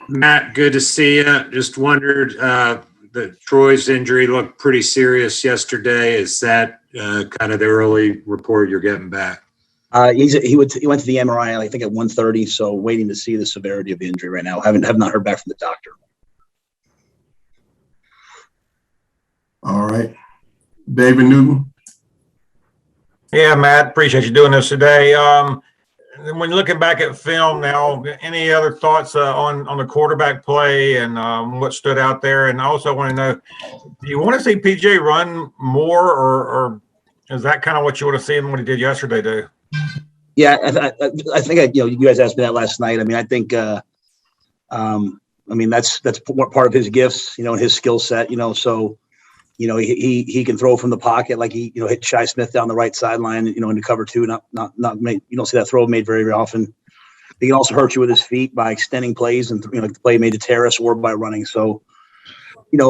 Matt, good to see you. Just wondered, that Troy's injury looked pretty serious yesterday. Is that kind of the early report you're getting back? He went to the MRI, I think at 1:30. So waiting to see the severity of the injury right now. Have not heard back from the doctor. All right, David Newton. Yeah, Matt, appreciate you doing this today. When you're looking back at film now, any other thoughts on the quarterback play and what stood out there? And I also want to know, do you want to see PJ run more, or is that kind of what you want to see him what he did yesterday do? Yeah, I think you guys asked me that last night. I mean, I think that's part of his gifts, and his skill set. So he can throw from the pocket, like he hit Shi Smith down the right sideline, into cover two. Not made, you don't see that throw made very, very often. He can also hurt you with his feet by extending plays, and like the play made to Terrace, or by running. So we'd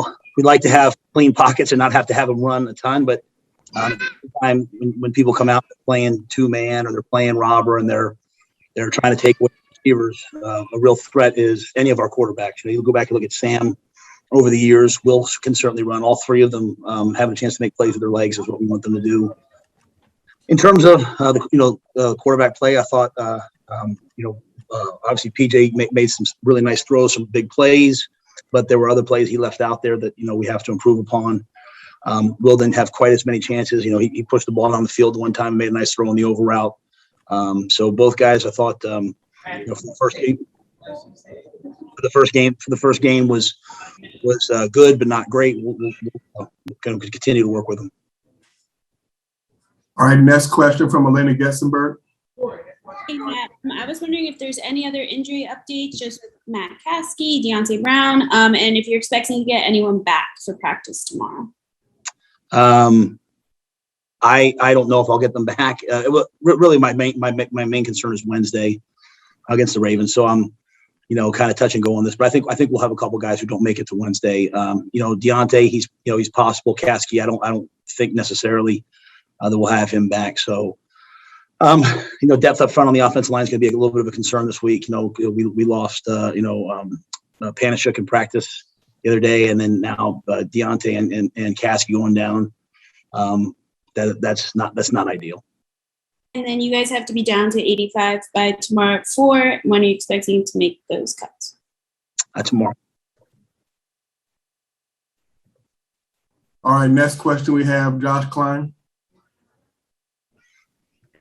like to have clean pockets and not have to have him run a ton, but when people come out playing two-man or they're playing robber and they're trying to take away receivers, a real threat is any of our quarterbacks. You go back and look at Sam over the years. Will can certainly run. All three of them having a chance to make plays with their legs is what we want them to do. In terms of the quarterback play, I thought obviously PJ made some really nice throws, some big plays, but there were other plays he left out there that we have to improve upon. Will didn't have quite as many chances. He pushed the ball down the field one time and made a nice throw on the over route. So both guys, I thought, for the first game was good, but not great. We're going to continue to work with them. All right, next question from Elena Getzenberg. Hey, Matt. I was wondering if there's any other injury updates just with Matt Caskey, Deontay Brown, and if you're expecting to get anyone back for practice tomorrow. I don't know if I'll get them back. Really, my main concern is Wednesday against the Ravens. So I'm, kind of touch and go on this. But I think we'll have a couple guys who don't make it to Wednesday. Deontay, he's possible. Caskey, I don't think necessarily that we'll have him back. So, depth up front on the offensive line is going to be a little bit of a concern this week. We lost, Panishuk in practice the other day, and then now Deontay and Caskey going down. That's not ideal. And then you guys have to be down to 85 by tomorrow at 4. When are you expecting to make those cuts? Tomorrow. All right, next question we have Josh Klein.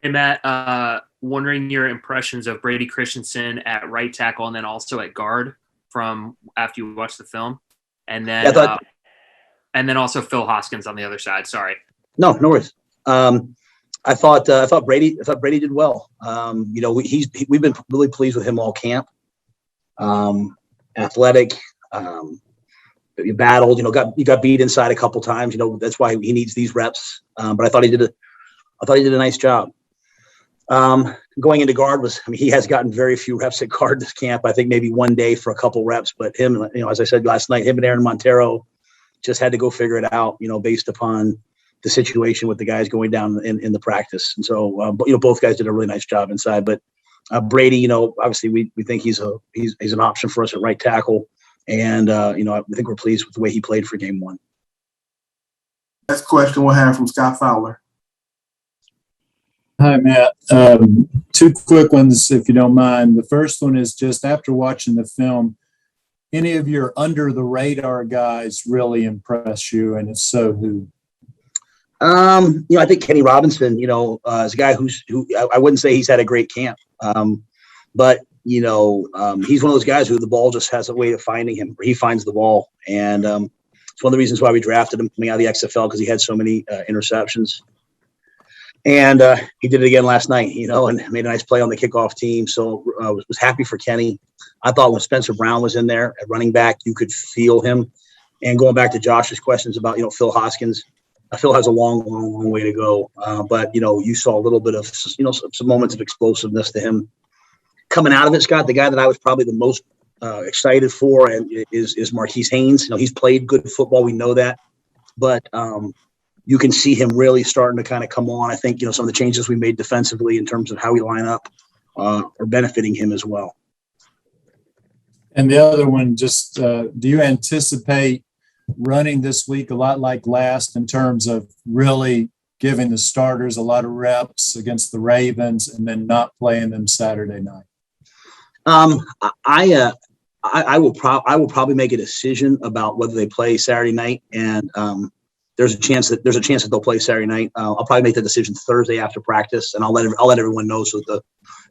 Hey, Matt, wondering your impressions of Brady Christensen at right tackle and then also at guard from after you watched the film. And then and then also Phil Hoskins on the other side. Sorry. No worries. I thought Brady did well. We've been really pleased with him all camp. Athletic, you battled. You got beat inside a couple times. That's why he needs these reps. But I thought he did a nice job. Going into guard he has gotten very few reps at guard this camp. I think maybe one day for a couple reps. But him, as I said last night, him and Aaron Montero just had to go figure it out. Based upon the situation with the guys going down in the practice. And so, both guys did a really nice job inside. But Brady, obviously we think he's an option for us at right tackle. And, I think we're pleased with the way he played for game one. Next question we'll have from Scott Fowler. Hi, Matt. Two quick ones, if you don't mind. The first one is just after watching the film, any of your under-the-radar guys really impress you? And if so, who? I think Kenny Robinson, is a guy who I wouldn't say he's had a great camp. But he's one of those guys who the ball just has a way of finding him. He finds the ball. And it's one of the reasons why we drafted him coming out of the XFL, because he had so many interceptions. And he did it again last night, and made a nice play on the kickoff team. So was happy for Kenny. I thought when Spencer Brown was in there at running back, you could feel him. And going back to Josh's questions about, Phil Hoskins, Phil has a long way to go. But, you saw a little bit of, some moments of explosiveness to him. Coming out of it, Scott, the guy that I was probably the most excited for is Marquise Haynes. He's played good football. We know that. But you can see him really starting to kind of come on. I think, some of the changes we made defensively in terms of how we line up are benefiting him as well. And the other one, just do you anticipate running this week a lot like last in terms of really giving the starters a lot of reps against the Ravens and then not playing them Saturday night? I will probably make a decision about whether they play Saturday night, and there's a chance that they'll play Saturday night. I'll probably make the decision Thursday after practice, and I'll let everyone know so that the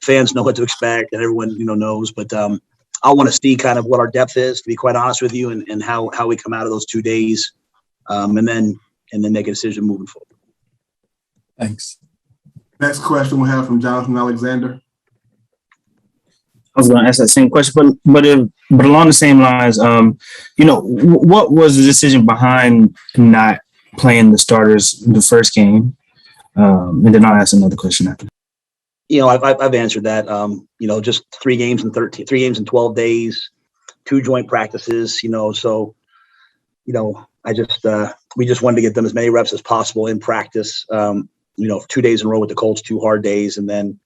fans know what to expect and everyone knows. But I want to see kind of what our depth is, to be quite honest with you, and how we come out of those 2 days, and then make a decision moving forward. Thanks. Next question we have from Jonathan Alexander. I was going to ask that same question, but along the same lines, what was the decision behind not playing the starters the first game? And then I'll ask another question after. I've answered that. Just 3 games in 12 days, 2 joint practices. So we just wanted to get them as many reps as possible in practice. 2 days in a row with the Colts, 2 hard days, and then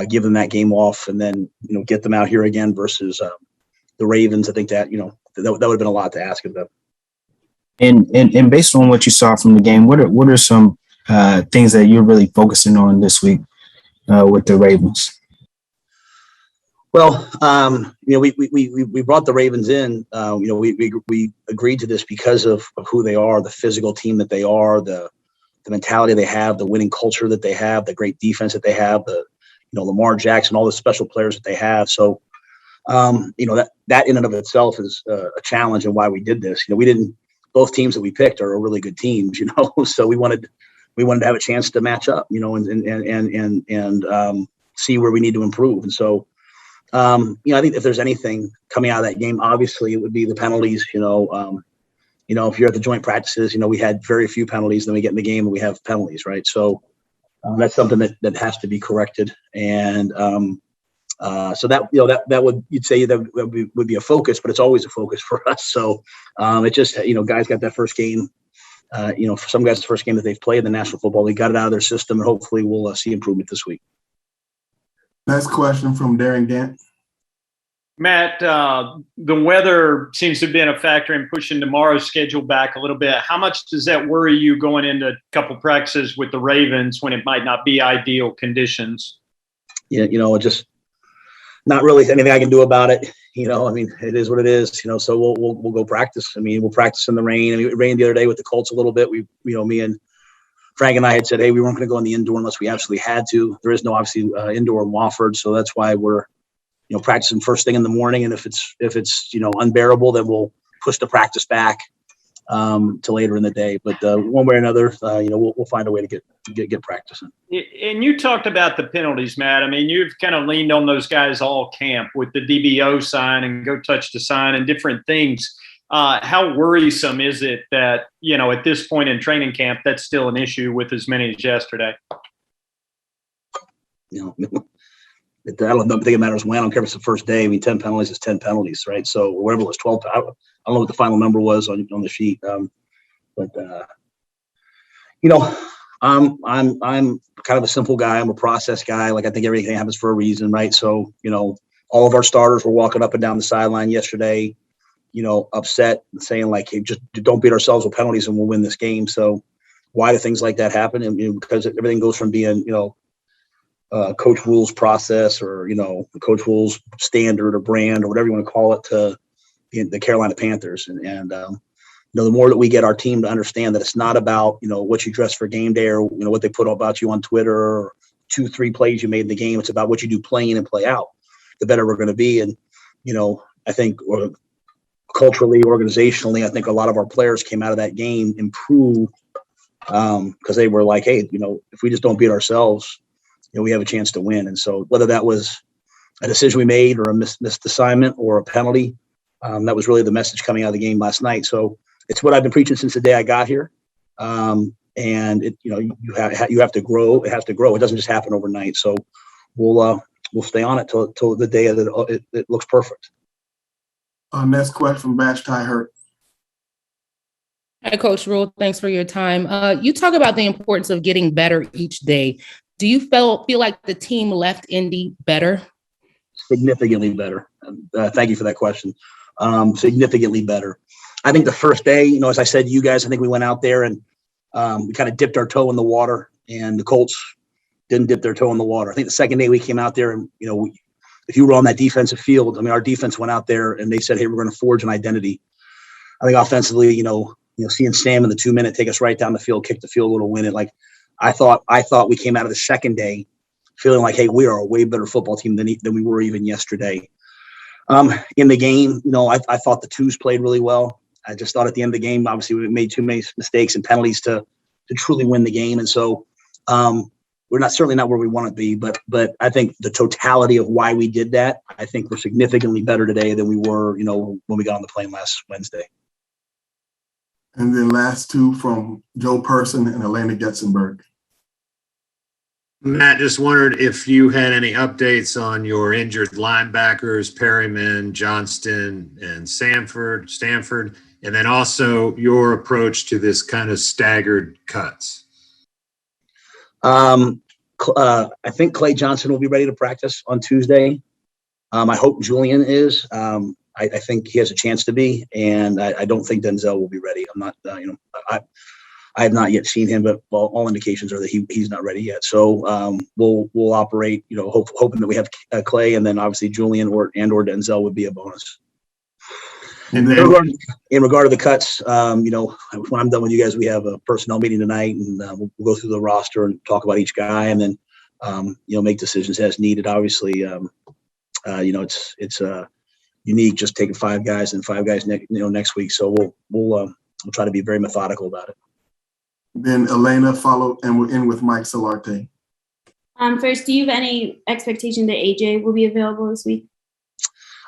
give them that game off, and then get them out here again versus the Ravens. I think that that would have been a lot to ask of them. And based on what you saw from the game, what are some things that you're really focusing on this week with the Ravens? Well, we brought the Ravens in. We agreed to this because of who they are, the physical team that they are, the mentality they have, the winning culture that they have, the great defense that they have, the Lamar Jackson, all the special players that they have. So, that in and of itself is a challenge, and why we did this. Both teams that we picked are really good teams, so we wanted to have a chance to match up, and see where we need to improve. And so, I think if there's anything coming out of that game, obviously it would be the penalties. If you're at the joint practices, we had very few penalties. Then we get in the game and we have penalties, right? So that's something that has to be corrected. And so that would, you'd say that would be a focus, but it's always a focus for us. So it just, guys got that first game. For some guys, the first game that they've played in the National Football League, got it out of their system, and hopefully we'll see improvement this week. Next question from Darren Gant. Matt, the weather seems to have been a factor in pushing tomorrow's schedule back a little bit. How much does that worry you going into a couple practices with the Ravens when it might not be ideal conditions? Yeah, just not really anything I can do about it. It is what it is. So we'll go practice. We'll practice in the rain. It rained the other day with the Colts a little bit. Me and Frank and I had said, hey, we weren't going to go in the indoor unless we absolutely had to. There is no obviously indoor in Wofford, so that's why we're practicing first thing in the morning. And if it's unbearable, then we'll push the practice back to later in the day. But one way or another, we'll find a way to get practicing. And you talked about the penalties, Matt. You've kind of leaned on those guys all camp with the DBO sign and go touch the sign and different things. How worrisome is it that, at this point in training camp, that's still an issue with as many as yesterday? I don't think it matters when. I don't care if it's the first day. 10 penalties is 10 penalties, right? So whatever it was, 12. I don't know what the final number was on the sheet. I'm kind of a simple guy. I'm a process guy. I think everything happens for a reason, right? So, all of our starters were walking up and down the sideline yesterday, upset, saying hey, just don't beat ourselves with penalties and we'll win this game. So why do things like that happen? And because everything goes from being, Coach Rhule's process or, the Coach Rhule's standard or brand or whatever you want to call it to the Carolina Panthers. And the more that we get our team to understand that it's not about, what you dress for game day or, what they put about you on Twitter or 2-3 plays you made in the game. It's about what you do playing and play out, the better we're going to be. And, I think culturally, organizationally, I think a lot of our players came out of that game improved because they were like, hey, if we just don't beat ourselves, we have a chance to win. And so whether that was a decision we made or a missed assignment or a penalty, that was really the message coming out of the game last night. So it's what I've been preaching since the day I got here. And it, you have to grow. It has to grow. It doesn't just happen overnight. So we'll stay on it till the day that it looks perfect. Next question from Bash Ty Hurt. Hi, Coach Rhule. Thanks for your time. You talk about the importance of getting better each day. Do you feel like the team left Indy better? Significantly better. Thank you for that question. Significantly better. I think the first day, as I said to you guys, I think we went out there and we kind of dipped our toe in the water, and the Colts didn't dip their toe in the water. I think the second day we came out there and, if you were on that defensive field, our defense went out there and they said, hey, we're going to forge an identity. I think offensively, seeing Sam in the 2-minute take us right down the field, kick the field goal to win it. Like I thought we came out of the second day feeling like, hey, we are a way better football team than we were even yesterday. In the game, I thought the twos played really well. I just thought at the end of the game, obviously we made too many mistakes and penalties to truly win the game. And so we're certainly not where we want to be, but I think the totality of why we did that, I think we're significantly better today than we were, when we got on the plane last Wednesday. And then last two from Joe Person and Elena Getzenberg. Matt, just wondered if you had any updates on your injured linebackers, Perryman, Johnston, and Stanford, and then also your approach to this kind of staggered cuts. I think Clay Johnson will be ready to practice on Tuesday. I hope Julian is. I think he has a chance to be, and I don't think Denzel will be ready. I'm not, I have not yet seen him, but all indications are that he's not ready yet. So we'll operate, hoping that we have Clay, and then obviously Julian or Denzel would be a bonus. And then, in regard to the cuts, when I'm done with you guys, we have a personnel meeting tonight, and we'll go through the roster and talk about each guy, and then make decisions as needed. Obviously, it's unique just taking 5 guys and 5 guys next week. So we'll try to be very methodical about it. Then Elena followed, and we'll end with Mike Solarte. First, do you have any expectation that AJ will be available this week?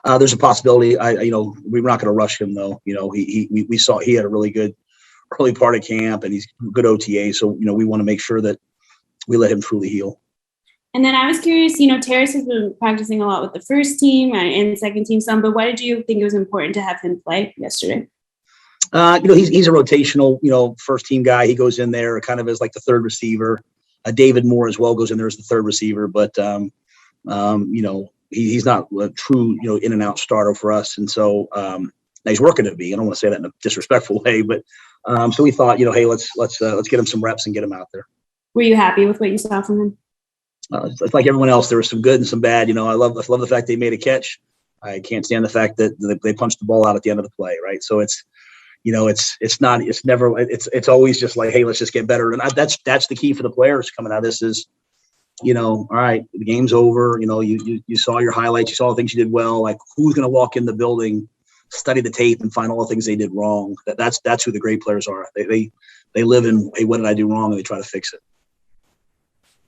There's a possibility. We're not going to rush him though. We saw he had a really good early part of camp, and he's good OTA. So we want to make sure that we let him truly heal. And then I was curious. Terrace has been practicing a lot with the first team and the second team some. But why did you think it was important to have him play yesterday? He's a rotational, first team guy. He goes in there kind of as like the third receiver. David Moore as well goes in there as the third receiver, but he's not a true, in and out starter for us. And so he's working to be. I don't want to say that in a disrespectful way, but so we thought, hey, let's get him some reps and get him out there. Were you happy with what you saw from him? It's like everyone else. There was some good and some bad. I love the fact they made a catch. I can't stand the fact that they punched the ball out at the end of the play. Right. So it's always just like, hey, let's just get better. And that's the key for the players coming out of this is, all right, the game's over. You saw your highlights, you saw the things you did well. Like, who's going to walk in the building, study the tape, and find all the things they did wrong? That's who the great players are. They live in, hey, what did I do wrong? And they try to fix it.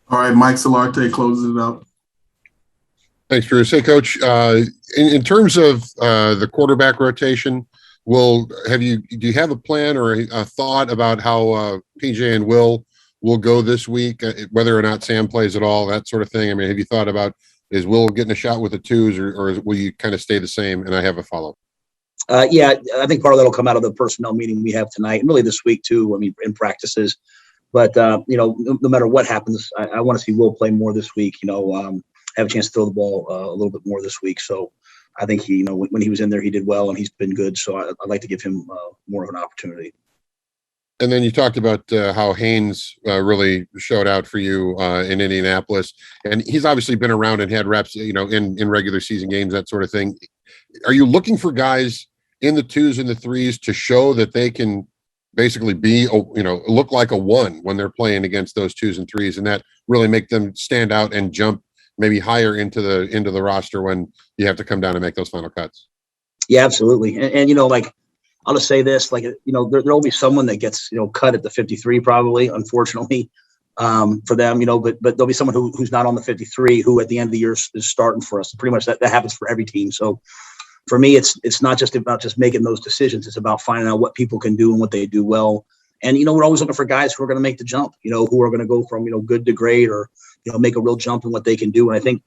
All right, Mike Solarte closes it up. Thanks, Bruce. Hey, Coach. In terms of the quarterback rotation, do you have a plan or a thought about how PJ and Will go this week, whether or not Sam plays at all, that sort of thing? I mean, have you thought about, is Will getting a shot with the twos, or will you kind of stay the same? And I have a follow-up. Yeah, I think part of that will come out of the personnel meeting we have tonight, and really this week too. I mean, in practices. But no matter what happens, I want to see Will play more this week. Have a chance to throw the ball a little bit more this week. So I think he, when he was in there, he did well, and he's been good. So I'd like to give him more of an opportunity. And then you talked about how Haynes really showed out for you in Indianapolis, and he's obviously been around and had reps, in regular season games, that sort of thing. Are you looking for guys in the twos and the threes to show that they can basically be, look like a one when they're playing against those twos and threes, and that really make them stand out and jump maybe higher into the roster when you have to come down and make those final cuts? Yeah, absolutely. And I'll just say this, there'll be someone that gets, cut at the 53, probably, unfortunately, for them, but there'll be someone who's not on the 53 who at the end of the year is starting for us. Pretty much that happens for every team. So for me, it's not just about just making those decisions. It's about finding out what people can do and what they do well. And, we're always looking for guys who are going to make the jump, who are going to go from, good to great, or, make a real jump in what they can do. And I think,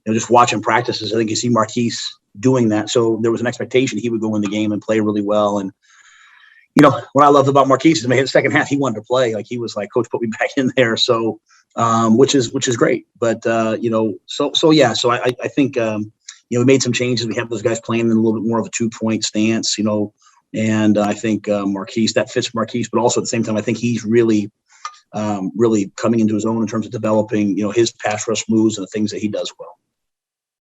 just watching practices, I think you see Marquise doing that. So there was an expectation he would go in the game and play really well. And, what I loved about Marquise is, in the second half, he wanted to play. Like, he was like, Coach, put me back in there. So which is great. But so I think we made some changes. We have those guys playing in a little bit more of a 2-point stance, and I think Marquise, that fits Marquise, but also at the same time, I think he's really coming into his own in terms of developing, his pass rush moves and the things that he does well.